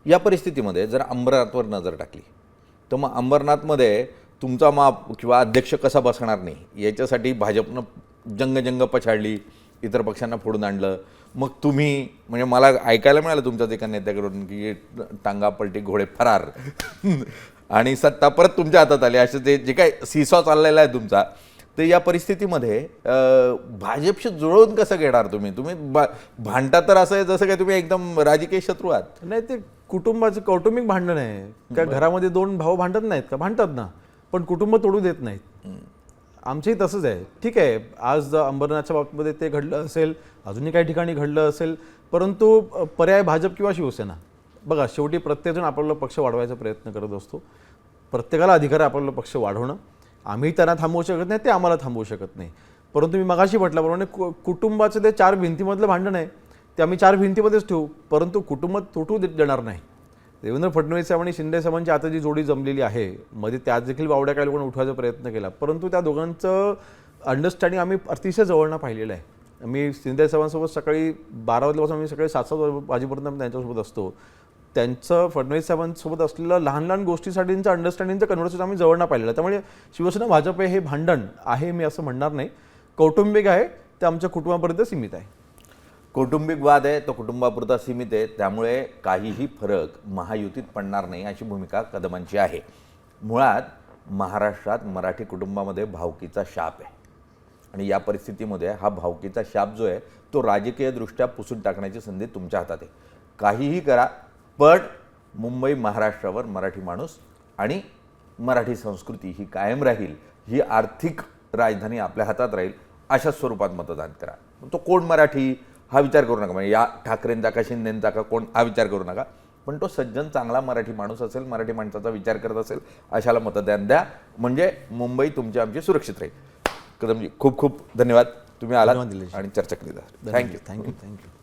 या परिस्थितीमध्ये जर अंबरनाथवर नजर टाकली तर मग अंबरनाथमध्ये तुमचा माप किंवा अध्यक्ष कसा बसणार नाही याच्यासाठी भाजपनं जंग पछाडली, इतर पक्षांना फोडून आणलं. मग तुम्ही म्हणजे मला ऐकायला मिळालं तुमच्याच एका नेत्याकडून की टांगा पलटी घोडे फरार आणि सत्ता परत तुमच्या हातात आली, असं ते जे काय सीसॉ चाललेला आहे तुमचा. तर या परिस्थितीमध्ये भाजपशी जुळवून कसं घेणार तुम्ही? तुम्ही भांडता तर असं आहे जसं काय तुम्ही एकदम राजकीय शत्रू आहात. नाही, ते कुटुंबाचं कौटुंबिक भांडण आहे. त्या घरामध्ये दोन भाऊ भांडत नाहीत का? भांडतात ना, पण कुटुंब तोडू देत नाहीत. आमचंही तसंच आहे. ठीक आहे, आज अंबरनाथच्या बाबतीमध्ये ते घडलं असेल, अजूनही काही ठिकाणी घडलं असेल, परंतु पर्याय भाजप किंवा शिवसेना. बघा, शेवटी प्रत्येकजण आपल्याला पक्ष वाढवायचा प्रयत्न करत असतो. प्रत्येकाला अधिकार आहे आपल्याला पक्ष वाढवणं. आम्ही त्यांना थांबवू शकत नाही, ते आम्हाला थांबवू शकत नाही. परंतु मी मगाशी म्हटल्याप्रमाणे कुटुंबाचं ते 4 भिंतीमधलं भांडण आहे, ते आम्ही 4 भिंतीमध्येच ठेवू, परंतु कुटुंब तुटू देणार नाही. देवेंद्र फडणवीस साहेब आणि शिंदे साहेबांची आता जी जोडी जमलेली आहे, मध्ये त्यात देखील बावड्या काही लोकांनी उठवायचा प्रयत्न केला, परंतु त्या दोघांचं अंडरस्टँडिंग आम्ही अतिशय जवळनं पाहिलेलं आहे. मी शिंदे साहेबांसोबत सकाळी 12 वाजल्यापासून आम्ही सकाळी 7-7 वाजेपर्यंत त्यांच्यासोबत असतो. त्यांचं फडणवीस साहेबांसोबत असलेलं लहान लहान गोष्टीसाठींचं अंडरस्टँडिंगचं कन्व्हर्सेशन आम्ही जवळनं पाहिलेलं आहे. त्यामुळे शिवसेना भाजप हे भांडण आहे मी असं म्हणणार नाही. कौटुंबिक आहे, ते आमच्या कुटुंबापर्यंत सीमित आहे. कौटुंबिक वाद आहे तो कुटुंबापुरता सीमित आहे, त्यामुळे काहीही फरक महायुतीत पडणार नाही अशी भूमिका कदमांची आहे. मुळात महाराष्ट्रात मराठी कुटुंबामध्ये भावकीचा शाप आहे आणि या परिस्थितीमध्ये हा भावकीचा शाप जो आहे तो राजकीयदृष्ट्या पुसून टाकण्याची संधी तुमच्या हातात आहे. काहीही करा, पण मुंबई महाराष्ट्रावर मराठी माणूस आणि मराठी संस्कृती ही कायम राहील, ही आर्थिक राजधानी आपल्या हातात राहील अशा स्वरूपात मतदान करा. तो कोण मराठी हा विचार करू नका, म्हणजे या ठाकरेंचा का शिंदेंचा का कोण हा विचार करू नका, पण तो सज्जन चांगला मराठी माणूस असेल, मराठी माणसाचा विचार करत असेल अशाला मतदान द्या, म्हणजे मुंबई तुमची आमची सुरक्षित राहील. कदमजी खूप खूप धन्यवाद, तुम्ही आलात आणि चर्चा केली. थँक्यू.